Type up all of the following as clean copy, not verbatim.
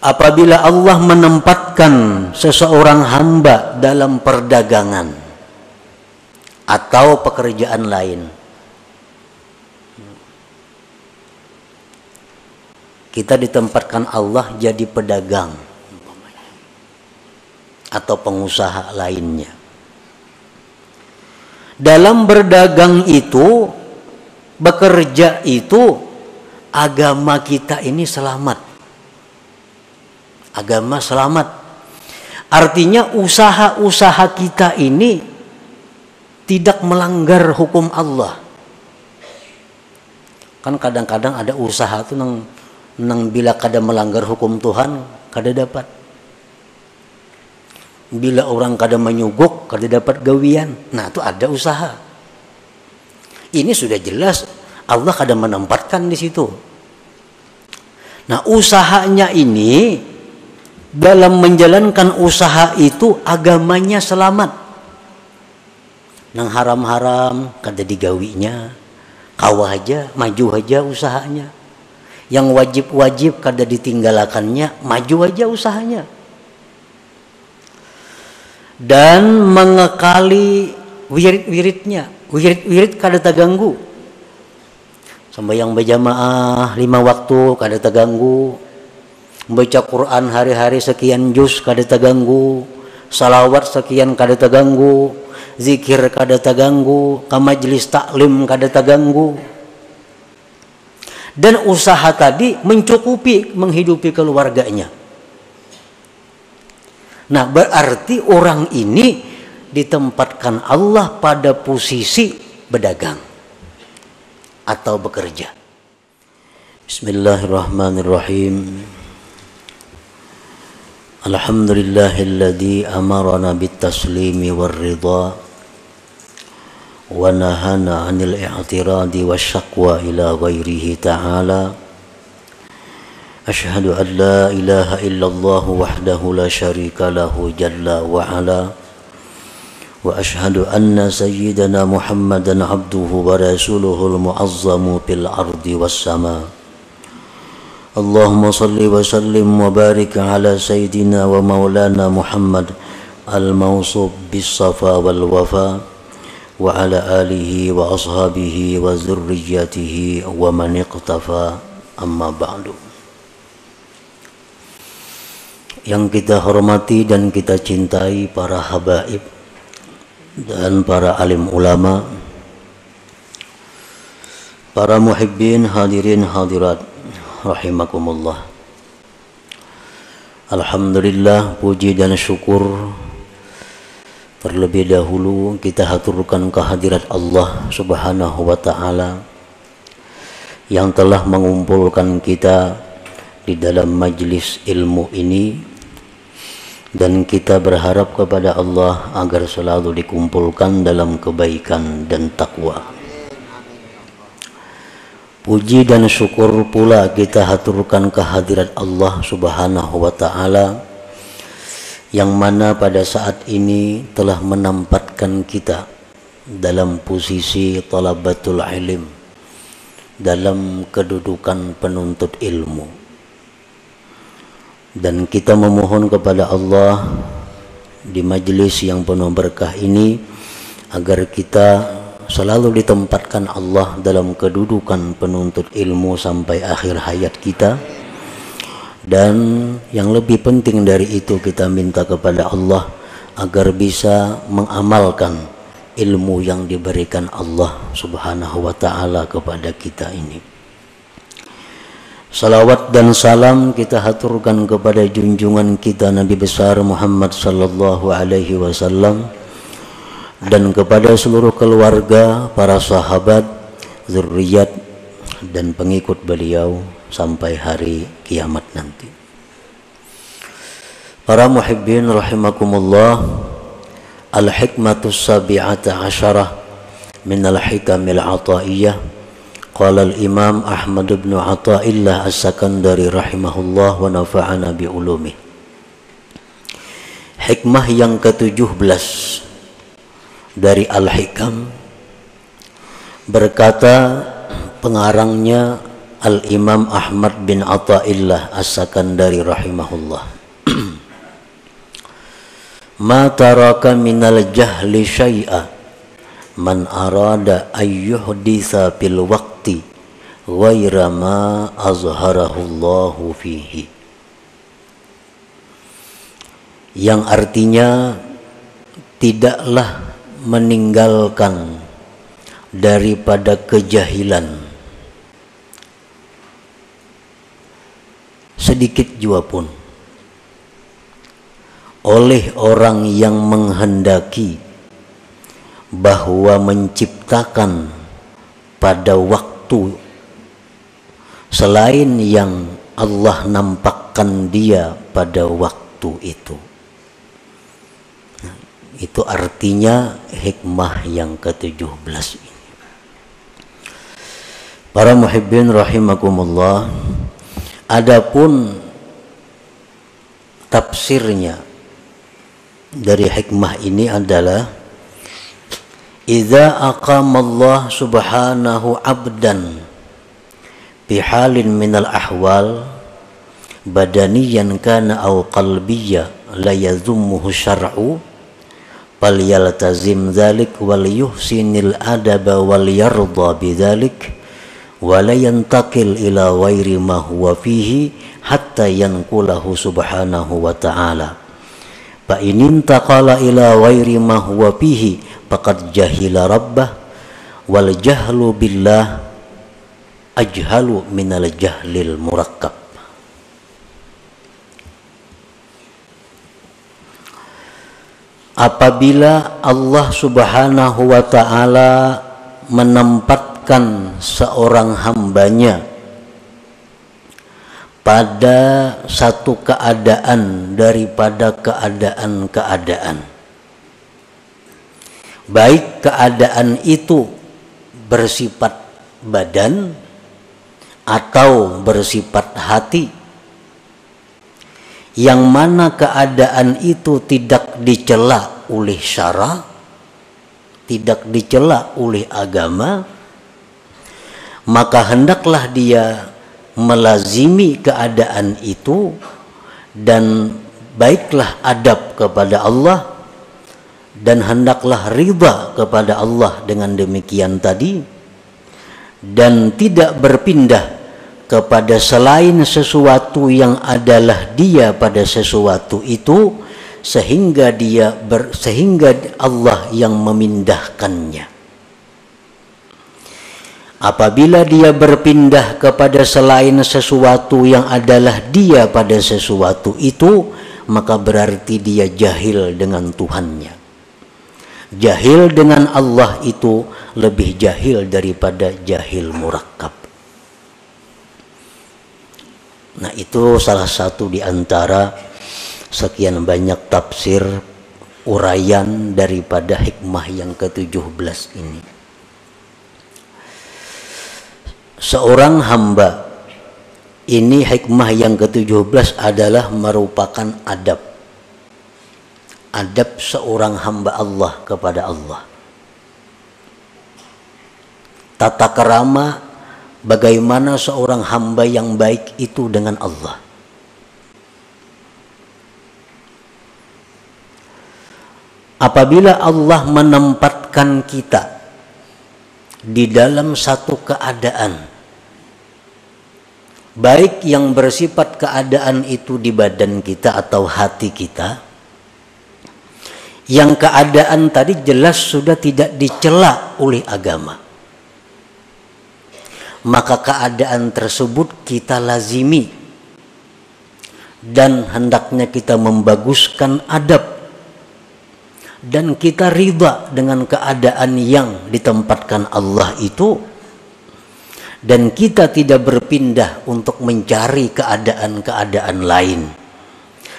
apabila Allah menempatkan seseorang hamba dalam perdagangan atau pekerjaan lain, kita ditempatkan Allah jadi pedagang atau pengusaha lainnya. Dalam berdagang itu, bekerja itu, agama kita ini selamat. Agama selamat. Artinya usaha-usaha kita ini tidak melanggar hukum Allah. Kan kadang-kadang ada usaha tuh nang bila kada melanggar hukum Tuhan kada dapat. Bila orang kada menyuguk kada dapat gawian. Nah, itu ada usaha. Ini sudah jelas Allah kada menempatkan di situ. Nah, usahanya ini dalam menjalankan usaha itu agamanya selamat. Nang haram-haram kada digawinya, kawah aja, maju aja usahanya. Yang wajib-wajib kada ditinggalakannya, maju aja usahanya. Dan mengekali wirid-wiridnya, wirid kada terganggu. Sembahyang berjamaah 5 waktu kada terganggu. Baca Quran hari-hari sekian juz kada terganggu. Salawat sekian kada terganggu. Zikir kada terganggu. Ke majlis taklim kada terganggu. Dan usaha tadi mencukupi menghidupi keluarganya. Nah, berarti orang ini ditempatkan Allah pada posisi berdagang atau bekerja. Bismillahirrahmanirrahim. Alhamdulillahilladzi amarana bit-taslimi war-ridha wa nahana 'anil i'tiradi wasyaqwa ila ghairihi ta'ala. Asyhadu an la ilaha illallah wahdahu la syarika lahu jalla wa ala. Wa asyhadu anna sayyidana Muhammadan abduhu wa rasuluhul mu'azzamu fil ardi was sama. Allahumma salli wa sallim wa barik ala sayyidina wa maulana Muhammad al-mawsuf bis safa wal wafa wa ala alihi wa ashabihi wa zurriyatihi wa man iqtafa, amma ba'du. Yang kita hormati dan kita cintai para habaib dan para alim ulama, para muhibbin hadirin hadirat rahimakumullah. Alhamdulillah, puji dan syukur terlebih dahulu kita haturkan kehadirat Allah Subhanahu wa ta'ala yang telah mengumpulkan kita di dalam majlis ilmu ini, dan kita berharap kepada Allah agar selalu dikumpulkan dalam kebaikan dan takwa. Puji dan syukur pula kita haturkan kehadirat Allah Subhanahu wa ta'ala yang mana pada saat ini telah menempatkan kita dalam posisi talabatul ilm, dalam kedudukan penuntut ilmu. Dan kita memohon kepada Allah di majelis yang penuh berkah ini agar kita selalu ditempatkan Allah dalam kedudukan penuntut ilmu sampai akhir hayat kita. Dan yang lebih penting dari itu, kita minta kepada Allah agar bisa mengamalkan ilmu yang diberikan Allah Subhanahu wa ta'ala kepada kita ini. Salawat dan salam kita haturkan kepada junjungan kita Nabi besar Muhammad sallallahu alaihi wasallam dan kepada seluruh keluarga, para sahabat, zurriyat dan pengikut beliau sampai hari kiamat nanti. Para muhibbin rahimakumullah, al-hikmatus sabi'ata asyarah min al-hikamil ataiyah. Qala al-imam Ahmad bin Athaillah as-Sakandari rahimahullah wa nafa'ana bi ulumih. Hikmah yang ke-17 dari Al-Hikam, berkata pengarangnya Al-Imam Ahmad bin Athaillah As-Sakandari rahimahullah. Ma taraka minal jahli syai'a man arada ayyuhditha fil waqti ghaira ma azharahullahu fihi. Yang artinya tidaklah meninggalkan daripada kejahilan sedikit jua pun oleh orang yang menghendaki bahwa menciptakan pada waktu selain yang Allah nampakkan dia pada waktu itu. Itu artinya hikmah yang ke-17 ini. Para muhibbin rahimakumullah, adapun tafsirnya dari hikmah ini adalah idza aqamallah subhanahu abdan bi halin minal ahwal badaniyan kana aw qalbiyya la yazummuhu syar'u fal yaltazim dzalik wal yuhsinil adaba wal yarda bidzalik wa la yantaqil ila ghairi ma huwa fihi hatta yanqulahu subhanahu wa ta'ala. Fa in intaqala ila ghairi ma huwa fihi faqad jahila rabbah wal jahlu billah ajhalu minal jahlil murakkab. Apabila Allah subhanahu wa ta'ala menempatkan seorang hambanya pada satu keadaan daripada keadaan-keadaan, baik keadaan itu bersifat badan atau bersifat hati, yang mana keadaan itu tidak dicela oleh syara, tidak dicela oleh agama, maka hendaklah dia melazimi keadaan itu dan baiklah adab kepada Allah dan hendaklah ridha kepada Allah dengan demikian tadi, dan tidak berpindah kepada selain sesuatu yang adalah dia pada sesuatu itu sehingga Allah yang memindahkannya. Apabila dia berpindah kepada selain sesuatu yang adalah dia pada sesuatu itu, maka berarti dia jahil dengan Tuhannya. Jahil dengan Allah itu lebih jahil daripada jahil murakkab. Nah, itu salah satu di antara sekian banyak tafsir uraian daripada hikmah yang ke-17 ini. Seorang hamba, ini hikmah yang ke-17 adalah merupakan adab. Adab seorang hamba Allah kepada Allah. Tata kerama bagaimana seorang hamba yang baik itu dengan Allah. Apabila Allah menempatkan kita di dalam satu keadaan, baik yang bersifat keadaan itu di badan kita atau hati kita, yang keadaan tadi jelas sudah tidak dicela oleh agama, maka keadaan tersebut kita lazimi dan hendaknya kita membaguskan adab dan kita ridha dengan keadaan yang ditempatkan Allah itu, dan kita tidak berpindah untuk mencari keadaan-keadaan lain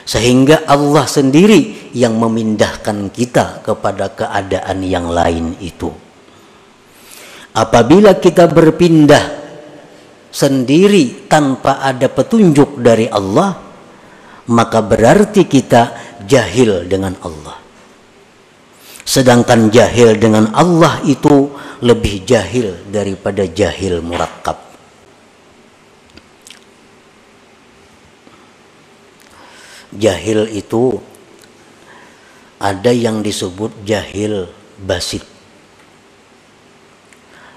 sehingga Allah sendiri yang memindahkan kita kepada keadaan yang lain itu. Apabila kita berpindah sendiri tanpa ada petunjuk dari Allah, maka berarti kita jahil dengan Allah. Sedangkan jahil dengan Allah itu lebih jahil daripada jahil murakkab. Jahil itu ada yang disebut jahil basit.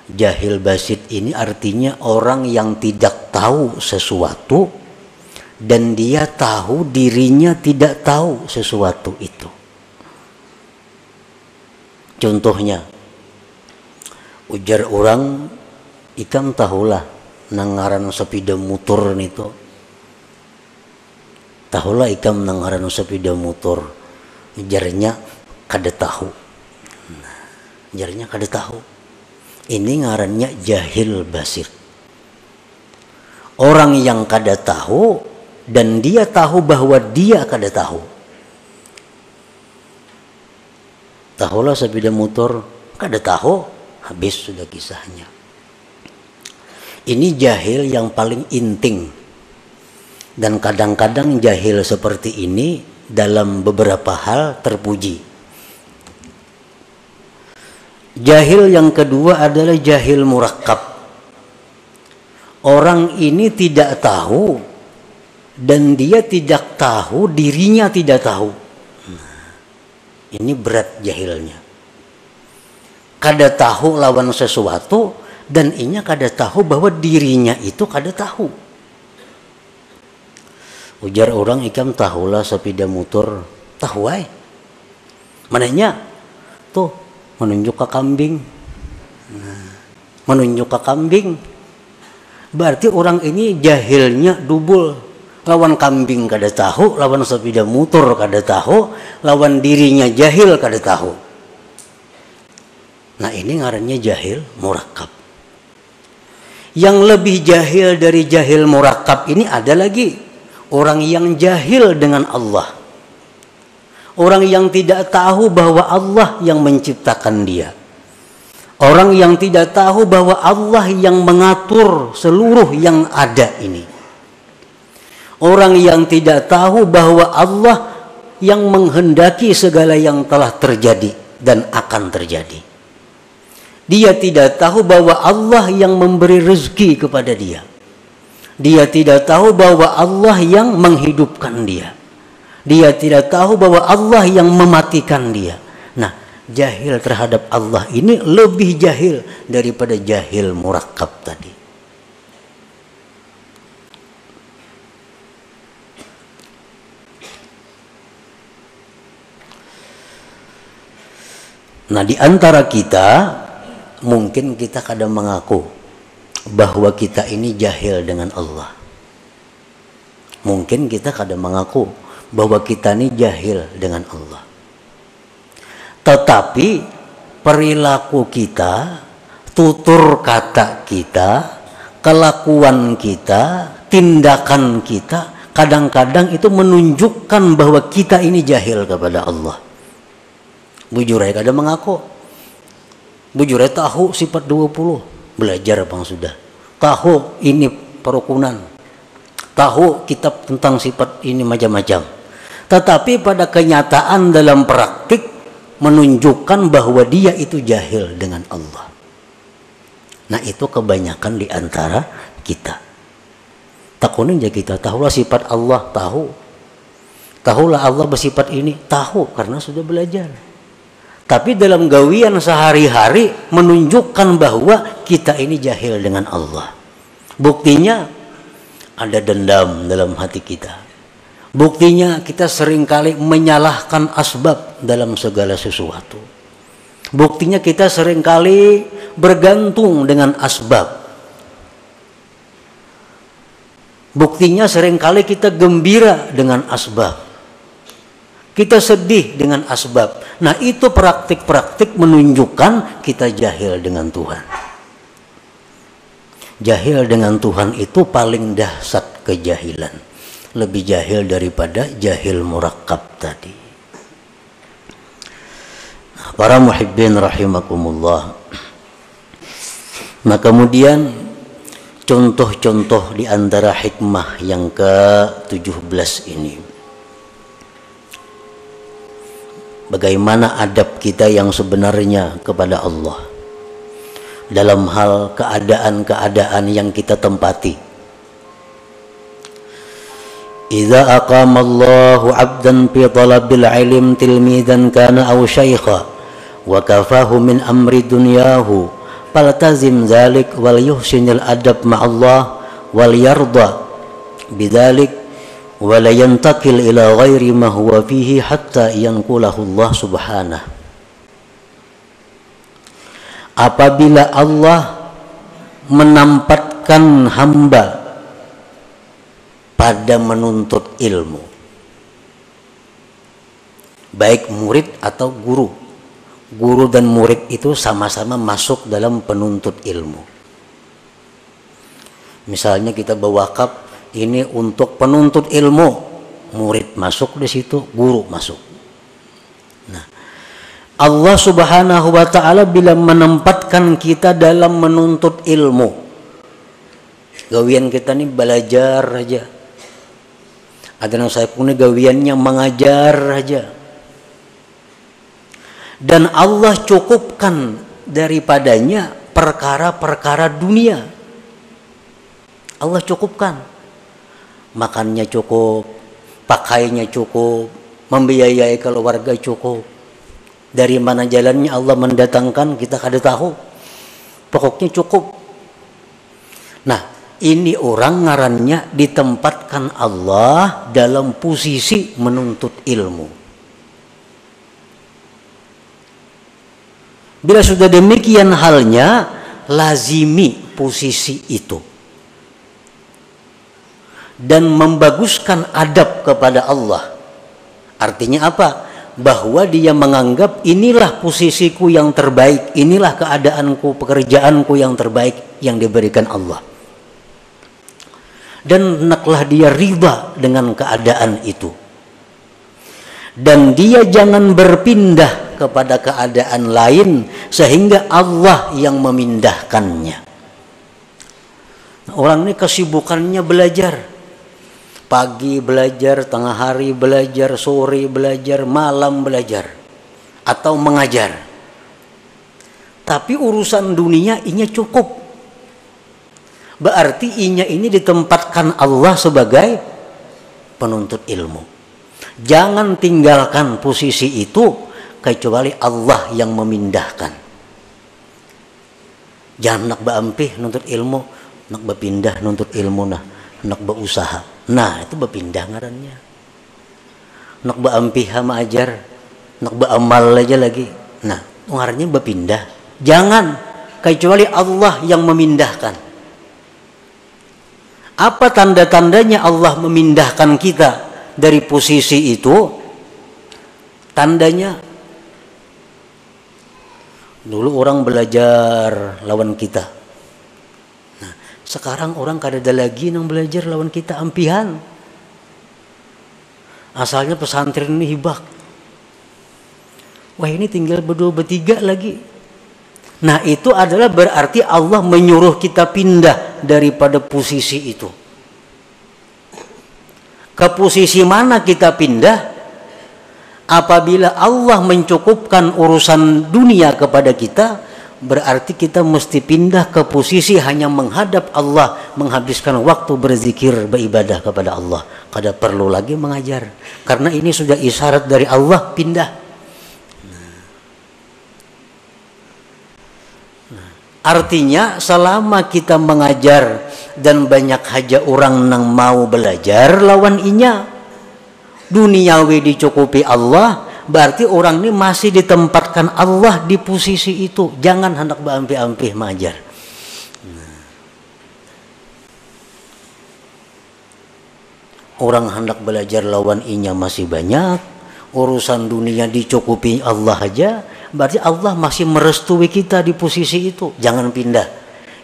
Jahil basit ini artinya orang yang tidak tahu sesuatu dan dia tahu dirinya tidak tahu sesuatu itu. Contohnya, ujar orang, ikam tahulah nangaran sepeda motor nito. Tahulah ikam nangaran sepeda motor. Jarnya kada tahu. Jarnya kada tahu. Ini ngarannya jahil basir. Orang yang kada tahu dan dia tahu bahwa dia kada tahu. Tahulah sepeda motor, kada tahu, habis sudah kisahnya. Ini jahil yang paling inting. Dan kadang-kadang jahil seperti ini dalam beberapa hal terpuji. Jahil yang kedua adalah jahil murakkab. Orang ini tidak tahu dan dia tidak tahu dirinya tidak tahu. Ini berat jahilnya. Kada tahu lawan sesuatu dan inya kada tahu bahwa dirinya itu kada tahu. Ujar orang, ikam tahulah sepeda motor. Tahu ay. Mananya? Tuh, menunjuk ke kambing. Menunjuk ke kambing. Berarti orang ini jahilnya double. Lawan kambing kada tahu, lawan sepeda motor kada tahu, lawan dirinya jahil kada tahu. Nah ini ngarannya jahil murakkab. Yang lebih jahil dari jahil murakkab ini ada lagi. Orang yang jahil dengan Allah. Orang yang tidak tahu bahwa Allah yang menciptakan dia. Orang yang tidak tahu bahwa Allah yang mengatur seluruh yang ada ini. Orang yang tidak tahu bahwa Allah yang menghendaki segala yang telah terjadi dan akan terjadi. Dia tidak tahu bahwa Allah yang memberi rezeki kepada dia. Dia tidak tahu bahwa Allah yang menghidupkan dia. Dia tidak tahu bahwa Allah yang mematikan dia. Nah, jahil terhadap Allah ini lebih jahil daripada jahil murakkab tadi. Nah, di antara kita mungkin kita kadang mengaku bahwa kita ini jahil dengan Allah. Mungkin kita kadang mengaku bahwa kita ini jahil dengan Allah. Tetapi perilaku kita, tutur kata kita, kelakuan kita, tindakan kita kadang-kadang itu menunjukkan bahwa kita ini jahil kepada Allah. Bujur aja kadang mengaku. Bujur aja tahu sifat 20. Belajar bang sudah. Tahu ini perukunan. Tahu kitab tentang sifat ini macam-macam. Tetapi pada kenyataan dalam praktik menunjukkan bahwa dia itu jahil dengan Allah. Nah itu kebanyakan di antara kita. Takunin aja kita. Tahulah sifat Allah. Tahu. Tahulah Allah bersifat ini. Tahu karena sudah belajar. Tapi dalam gawian sehari-hari menunjukkan bahwa kita ini jahil dengan Allah. Buktinya ada dendam dalam hati kita. Buktinya kita seringkali menyalahkan asbab dalam segala sesuatu. Buktinya kita seringkali bergantung dengan asbab. Buktinya seringkali kita gembira dengan asbab. Kita sedih dengan asbab. Nah itu praktik-praktik menunjukkan kita jahil dengan Tuhan. Jahil dengan Tuhan itu paling dahsyat kejahilan. Lebih jahil daripada jahil murakkab tadi. Nah, para muhibbin rahimakumullah. Nah kemudian contoh-contoh di antara hikmah yang ke-17 ini. Bagaimana adab kita yang sebenarnya kepada Allah dalam hal keadaan-keadaan yang kita tempati. idza aqama Allahu 'abdan fi talabil ilm tilmidan kana aw syaikha wa kafahu min amri dunyahu faltazim dzalik wal yuhsinil adab ma'allah wal yarda bidzalik wa la yantakil ila ghairi ma huwa fihi hatta yanqulahu Allah subhanahu. Apabila Allah menempatkan hamba pada menuntut ilmu, baik murid atau guru, guru dan murid itu sama-sama masuk dalam penuntut ilmu. Misalnya kita berwakaf ini untuk penuntut ilmu, murid masuk di situ, guru masuk. Nah, Allah Subhanahu wa ta'ala bila menempatkan kita dalam menuntut ilmu, gawian kita nih belajar aja. Ada yang saya punya gawiannya mengajar aja. Dan Allah cukupkan daripadanya perkara-perkara dunia. Allah cukupkan. Makannya cukup, pakainya cukup, membiayai keluarga cukup. Dari mana jalannya Allah mendatangkan kita kada tahu. Pokoknya cukup. Nah, ini orang ngarannya ditempatkan Allah dalam posisi menuntut ilmu. Bila sudah demikian halnya, lazimi posisi itu dan membaguskan adab kepada Allah. Artinya apa? Bahwa dia menganggap inilah posisiku yang terbaik, inilah keadaanku, pekerjaanku yang terbaik yang diberikan Allah. Dan hendaklah dia riba dengan keadaan itu. Dan dia jangan berpindah kepada keadaan lain sehingga Allah yang memindahkannya. Orang ini kesibukannya belajar. Pagi belajar, tengah hari belajar, sore belajar, malam belajar. Atau mengajar. Tapi urusan dunia ini cukup. Berarti inya ini ditempatkan Allah sebagai penuntut ilmu. Jangan tinggalkan posisi itu kecuali Allah yang memindahkan. Jangan nak berampih nuntut ilmu, nak berpindah nuntut ilmu nah, nak berusaha. Nah, itu berpindah ngarannya. Nak berampih sama ajar, nak beramal aja lagi. Nah, ngarannya berpindah. Jangan kecuali Allah yang memindahkan. Apa tanda-tandanya Allah memindahkan kita dari posisi itu? Tandanya, dulu orang belajar lawan kita. Nah, sekarang orang kada ada lagi yang belajar lawan kita, ampihan. Asalnya pesantren ini hibak. Wah, ini tinggal berdua bertiga lagi. Nah, itu adalah berarti Allah menyuruh kita pindah daripada posisi itu. Ke posisi mana kita pindah? Apabila Allah mencukupkan urusan dunia kepada kita, berarti kita mesti pindah ke posisi hanya menghadap Allah, menghabiskan waktu berzikir, beribadah kepada Allah. Kada perlu lagi mengajar. Karena ini sudah isyarat dari Allah, pindah. Artinya selama kita mengajar dan banyak haja orang nang mau belajar lawan inya, duniawi dicukupi Allah, berarti orang ini masih ditempatkan Allah di posisi itu. Jangan hendak berampih-ampih mengajar. Orang hendak belajar lawan inya masih banyak, urusan dunia dicukupi Allah aja, berarti Allah masih merestui kita di posisi itu. Jangan pindah.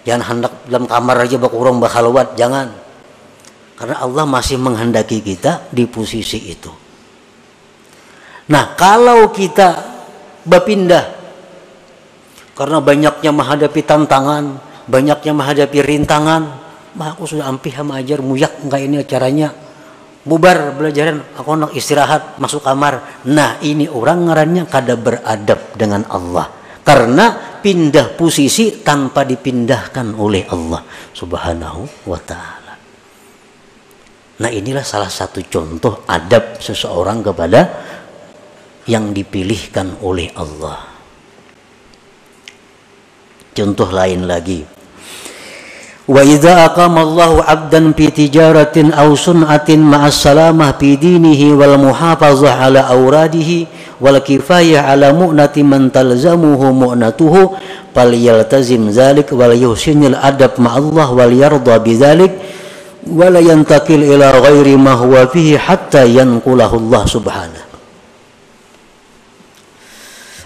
Jangan hendak dalam kamar aja bak urang bakhalwat, jangan. Karena Allah masih menghendaki kita di posisi itu. Nah, kalau kita berpindah karena banyaknya menghadapi tantangan, banyaknya menghadapi rintangan, mah aku sudah ampih sama ajar muyak enggak ini acaranya. Bubar belajaran, aku nak istirahat, masuk kamar. Nah, ini orang ngarannya kada beradab dengan Allah. Karena pindah posisi tanpa dipindahkan oleh Allah Subhanahu wa ta'ala. Nah, inilah salah satu contoh adab seseorang kepada yang dipilihkan oleh Allah. Contoh lain lagi, wa idza aqama Allahu 'abdan fi tijaratin aw sun'atin ma'as salamah fi dinihi wal muhafazah ala awradihi wal kifayah ala mu'nati man talzamuhu mu'natuhu falyaltazim dzalik wal yuhsinil adab ma'allah wal yarda bidzalik wala yantakil ila ghairi ma huwa fihi hatta yanqulahu Allah subhanahu.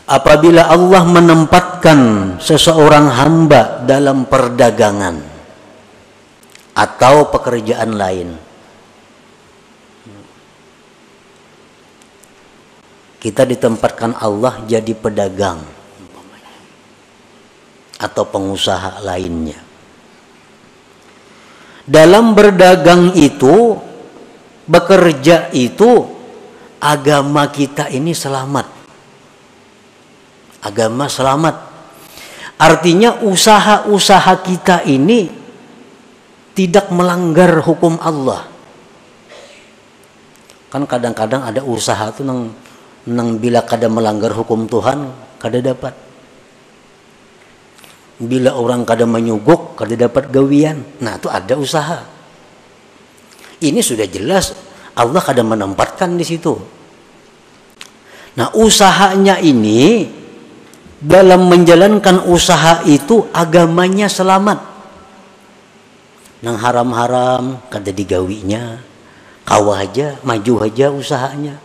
Apabila Allah menempatkan seseorang hamba dalam perdagangan atau pekerjaan lain, kita ditempatkan Allah jadi pedagang atau pengusaha lainnya. Dalam berdagang itu, bekerja itu, agama kita ini selamat. Agama selamat. Artinya usaha-usaha kita ini tidak melanggar hukum Allah. Kan kadang-kadang ada usaha tuh nang bila kada melanggar hukum Tuhan, kada dapat. Bila orang kada menyuguk, kada dapat gawian. Nah, itu ada usaha. Ini sudah jelas Allah kada menempatkan di situ. Nah, usahanya ini, dalam menjalankan usaha itu agamanya selamat. Nang haram-haram kada digawinya, kawah aja, maju aja usahanya.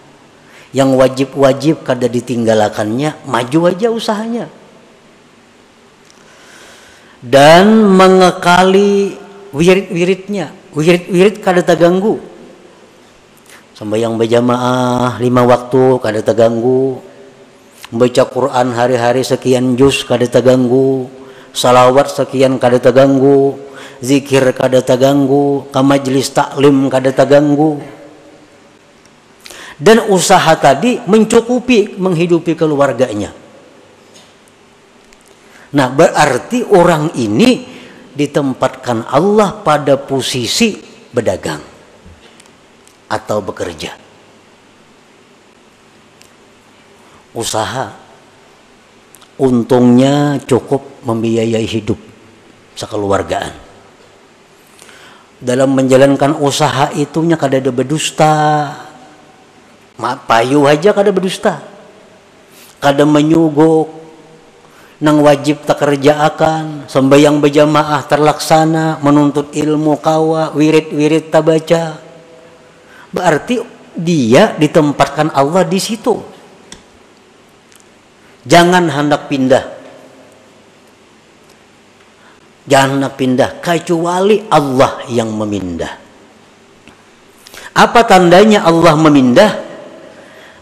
Yang wajib-wajib kada ditinggalakannya, maju aja usahanya. Dan mengekali wirid-wiridnya, wirid-wirid kada terganggu. Sembahyang berjamaah 5 waktu kada terganggu. Baca Quran hari-hari sekian juz kada terganggu. Salawat sekian kada terganggu. Zikir kada terganggu. Ke majelis taklim kada terganggu. Dan usaha tadi mencukupi menghidupi keluarganya. Nah, berarti orang ini ditempatkan Allah pada posisi berdagang atau bekerja. Usaha untungnya cukup membiayai hidup sekeluargaan. Dalam menjalankan usaha itunya kada ada berdusta. Payu aja kada berdusta. Kada menyuguk. Nang wajib tak kerjaakan, sembahyang berjamaah terlaksana, menuntut ilmu kawa, wirid-wirid tak baca. Berarti dia ditempatkan Allah di situ. Jangan hendak pindah. Jangan hendak pindah kecuali Allah yang memindah. Apa tandanya Allah memindah?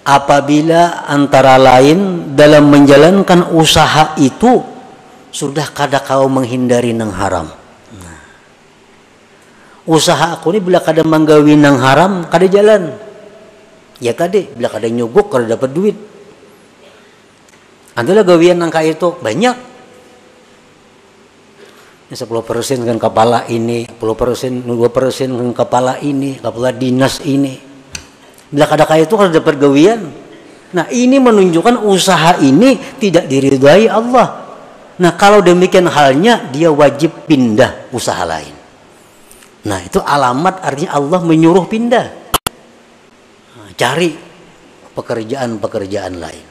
Apabila antara lain dalam menjalankan usaha itu sudah kada kau menghindari nang haram. Nah, usaha aku ini bila kada menggawi nang haram kada jalan. Ya tadi bila kada nyuguk kada dapat duit. Adalah gawian nang kaya itu banyak. 10% kan kepala ini, 10%, 2% kan kepala ini, kepala dinas ini. Bila kada kaya itu kada dapat gawian. Nah, ini menunjukkan usaha ini tidak diridhai Allah. Nah, kalau demikian halnya dia wajib pindah usaha lain. Nah, itu alamat artinya Allah menyuruh pindah. Nah, cari pekerjaan-pekerjaan lain.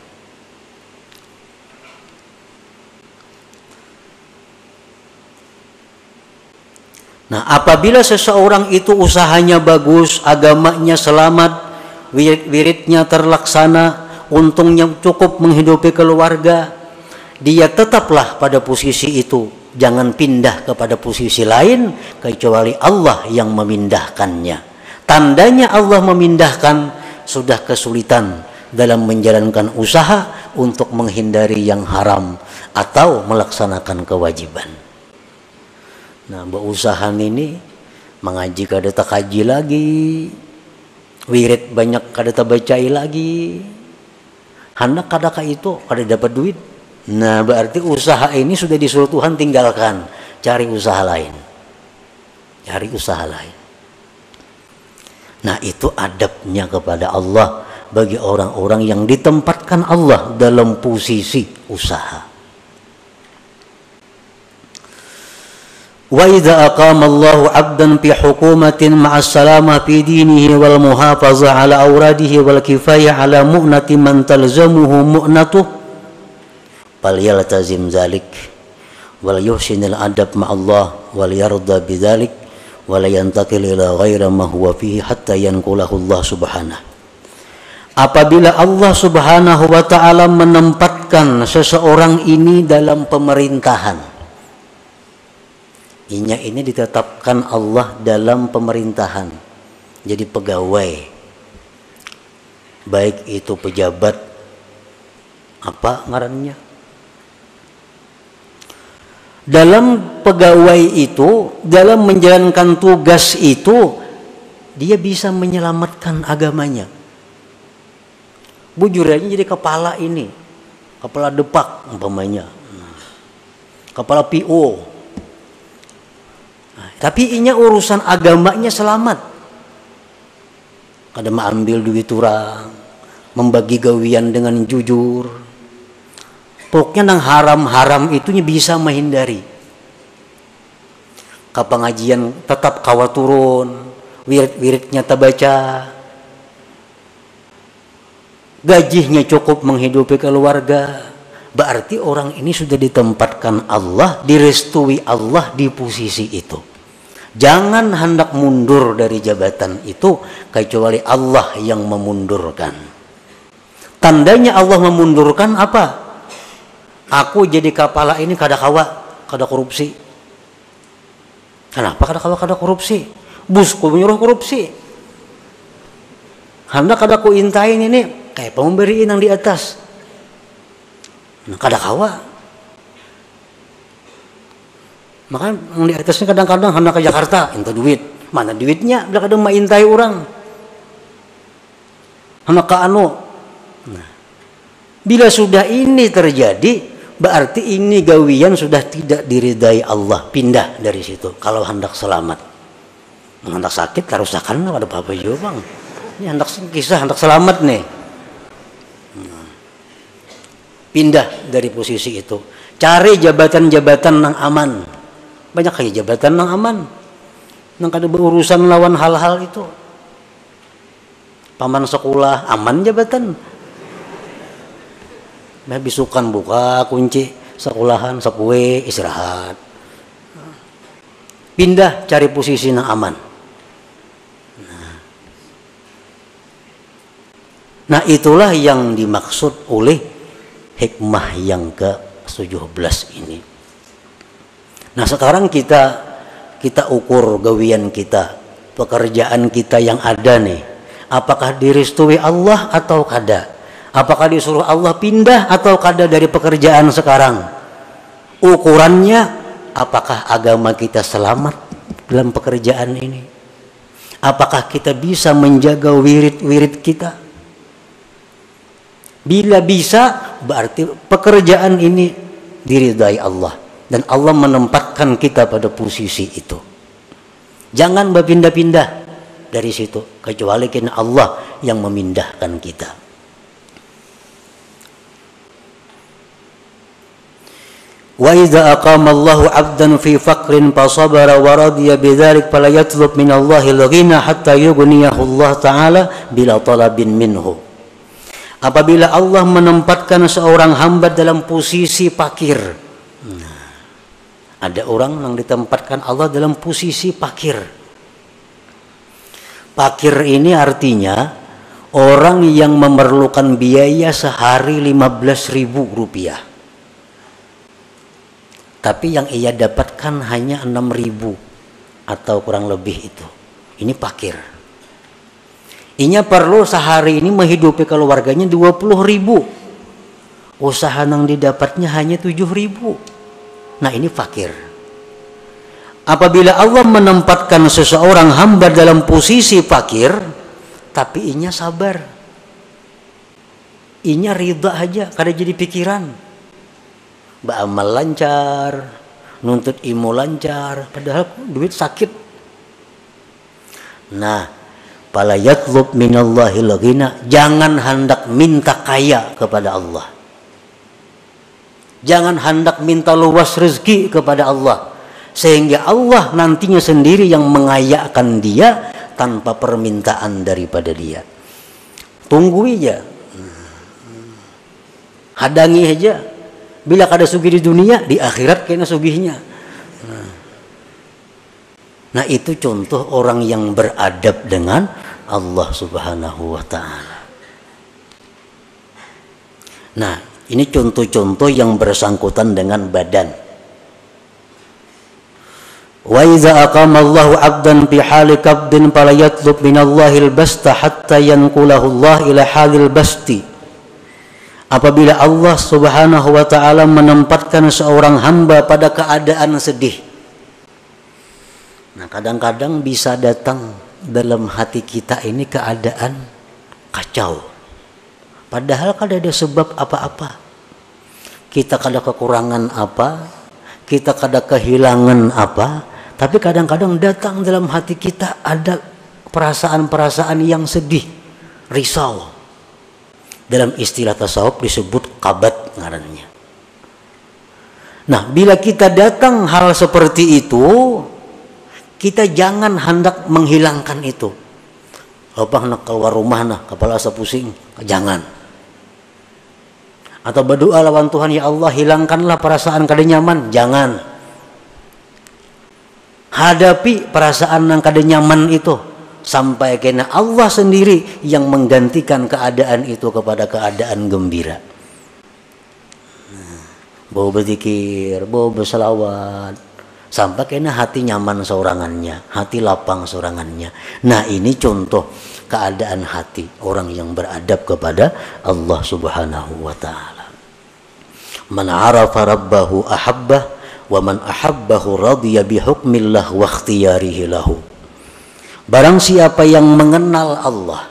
Nah, apabila seseorang itu usahanya bagus, agamanya selamat, wirid-wiridnya terlaksana, untungnya cukup menghidupi keluarga, dia tetaplah pada posisi itu. Jangan pindah kepada posisi lain kecuali Allah yang memindahkannya. Tandanya Allah memindahkan sudah kesulitan dalam menjalankan usaha untuk menghindari yang haram atau melaksanakan kewajiban. Nah, berusaha ini mengaji kada tak kaji lagi. Wirid banyak kada terbacai lagi. Hendak kada itu kada dapat duit. Nah, berarti usaha ini sudah disuruh Tuhan tinggalkan. Cari usaha lain. Cari usaha lain. Nah, itu adabnya kepada Allah bagi orang-orang yang ditempatkan Allah dalam posisi usaha. Wa idza aqama Allahu 'abdan fi hukumatin ma'as salamah fi dinihi wal muhafazah 'ala awradihi wal kifayah 'ala mu'nati man talzamuhu mu'natuh falyaltazim dzalik wal yuhsinil adab ma'allah wal yarda bidzalik wala yantakil ila ghaira ma huwa fihi hatta yanqulahu Allah subhanahu. Apabila Allah subhanahu wa ta'ala menempatkan seseorang ini dalam pemerintahan, ini ditetapkan Allah dalam pemerintahan, jadi pegawai, baik itu pejabat apa ngarannya, dalam pegawai itu, dalam menjalankan tugas itu, dia bisa menyelamatkan agamanya. Bujur aja jadi kepala ini, kepala depak umpamanya, kepala PO. Nah, tapi inya urusan agamanya selamat. Kada ambil duit orang, membagi gawian dengan jujur. Pokoknya nang haram-haram itunya bisa menghindari. Kapangajian tetap kawa turun, wirid-wiridnya terbaca, gajinya cukup menghidupi keluarga. Berarti orang ini sudah ditempatkan Allah, direstui Allah di posisi itu. Jangan hendak mundur dari jabatan itu kecuali Allah yang memundurkan. Tandanya Allah memundurkan apa? Aku jadi kepala ini kada korupsi. Kenapa kada korupsi? Busku menyuruh korupsi. Hendak kada ku intain ini kayak pemberiin yang di atas. Nah, kada kawa. Makanya yang di atasnya kadang-kadang hendak ke Jakarta, minta duit. Mana duitnya? Bila kada maintai orang. Hendak ke anu. Nah, bila sudah ini terjadi, berarti ini gawian sudah tidak diridai Allah. Pindah dari situ. Kalau hendak selamat. Hendak sakit, karusakan ada apa-apa juga bang. Ini hendak kisah, hendak selamat nih. Pindah dari posisi itu, cari jabatan-jabatan yang aman. Banyak kayak jabatan yang aman, yang kada berurusan lawan hal-hal itu. Paman sekolah aman jabatan, bisukan buka kunci sekolahan sekue istirahat. Pindah cari posisi yang aman. Nah itulah yang dimaksud oleh hikmah yang ke-17 ini. Nah sekarang kita ukur gawian kita, pekerjaan kita yang ada nih. Apakah direstui Allah atau kada? Apakah disuruh Allah pindah atau kada dari pekerjaan sekarang? Ukurannya apakah agama kita selamat dalam pekerjaan ini? Apakah kita bisa menjaga wirid-wirid kita? Bila bisa, berarti pekerjaan ini diridai Allah dan Allah menempatkan kita pada posisi itu. Jangan berpindah-pindah dari situ kecuali karena Allah yang memindahkan kita. Wa idza aqama Allahu 'abdan fi faqrin fa sabara wa radiya bidzalik fala yatlub min Allahi al-ghina hatta yughniyahu Allah ta'ala bila talabin minhu. Apabila Allah menempatkan seorang hamba dalam posisi fakir. Nah, ada orang yang ditempatkan Allah dalam posisi fakir. Fakir ini artinya orang yang memerlukan biaya sehari 15.000 rupiah. Tapi yang ia dapatkan hanya 6.000 atau kurang lebih itu. Ini fakir. Inya perlu sehari ini menghidupi keluarganya 20.000. Usaha yang didapatnya hanya 7.000. Nah ini fakir. Apabila Allah menempatkan seseorang hamba dalam posisi fakir, tapi inya sabar. Inya ridha aja, kada jadi pikiran. Beramal lancar, nuntut ilmu lancar, padahal duit sakit. Nah, Fala yatlub minallahil ghina, jangan hendak minta kaya kepada Allah. Jangan hendak minta luas rezeki kepada Allah, sehingga Allah nantinya sendiri yang mengayakan dia tanpa permintaan daripada dia. Tunggu aja, hadangi aja. Bila kada sugih di dunia, di akhirat kena sugihnya. Nah itu contoh orang yang beradab dengan Allah Subhanahu wa ta'ala. Nah ini contoh-contoh yang bersangkutan dengan badan. Wa iza aqama Allahu 'abdan fi hali qabdin fala yatlub minallahil basta hatta yanqulahu Allah ila halil basti. Apabila Allah Subhanahu wa ta'ala menempatkan seorang hamba pada keadaan sedih. Nah kadang-kadang bisa datang dalam hati kita ini keadaan kacau. Padahal kada ada sebab apa-apa. Kita kada kekurangan apa, kita kada kehilangan apa, tapi kadang-kadang datang dalam hati kita ada perasaan-perasaan yang sedih, risau. Dalam istilah tasawuf disebut kabat ngarannya. Nah bila kita datang hal seperti itu, kita jangan hendak menghilangkan itu. Apa nak keluar rumah nah kepala asa pusing, jangan. Atau berdoa lawan Tuhan, ya Allah hilangkanlah perasaan kada nyaman, jangan. Hadapi perasaan yang kada nyaman itu sampai kena Allah sendiri yang menggantikan keadaan itu kepada keadaan gembira. Bawa berzikir, bawa berselawat, sampai kena hati nyaman seorangannya, hati lapang seorangannya. Nah ini contoh keadaan hati orang yang beradab kepada Allah Subhanahu wa ta'ala. Man arafa rabbahu ahabbah, wa man ahabbahu radiya bihukmillah wa ikhtiyarihi lahu. Barang siapa yang mengenal Allah,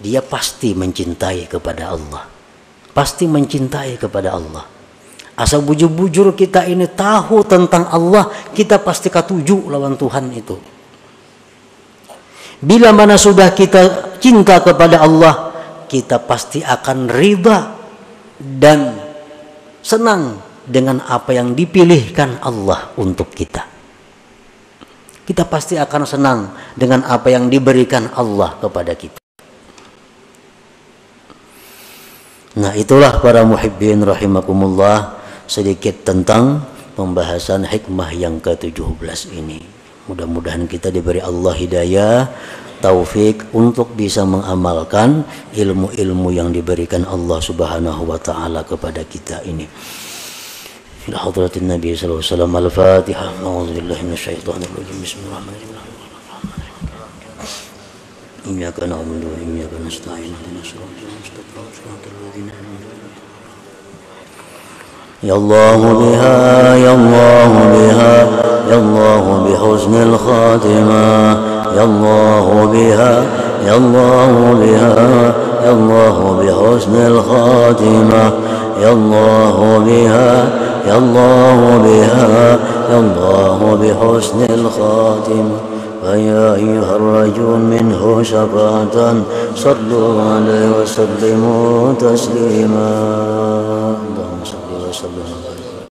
dia pasti mencintai kepada Allah, pasti mencintai kepada Allah. Asal bujur-bujur kita ini tahu tentang Allah, kita pasti katuju lawan Tuhan itu. Bila mana sudah kita cinta kepada Allah, kita pasti akan riba dan senang dengan apa yang dipilihkan Allah untuk kita. Kita pasti akan senang dengan apa yang diberikan Allah kepada kita. Nah itulah para muhibbin rahimakumullah, sedikit tentang pembahasan hikmah yang ke-17 ini. Mudah-mudahan kita diberi Allah hidayah, taufik untuk bisa mengamalkan ilmu-ilmu yang diberikan Allah Subhanahu wa ta'ala kepada kita ini. Ila hadratin Nabi sallallahu alaihi wasallam. Al-Fatihah. A'udzubillahi minasyaitonir rajim. Bismillahirrahmanirrahim. Iyyaka na'budu wa iyyaka nasta'in. Ihdinas siratal mustaqim. Siratal ladzina an'amta 'alaihim. Ya Allah biha, ya Allah biha, ya Allah bihusnil khatimah. Ya Allah biha, ya Allah biha, ya Allah bihusnil khatimah. Ya Allah biha, ya Allah biha, ya Allah bihusnil khatimah. فيا أيها الرجل منه شفاعة صلوا عليه وسلموا تسليما.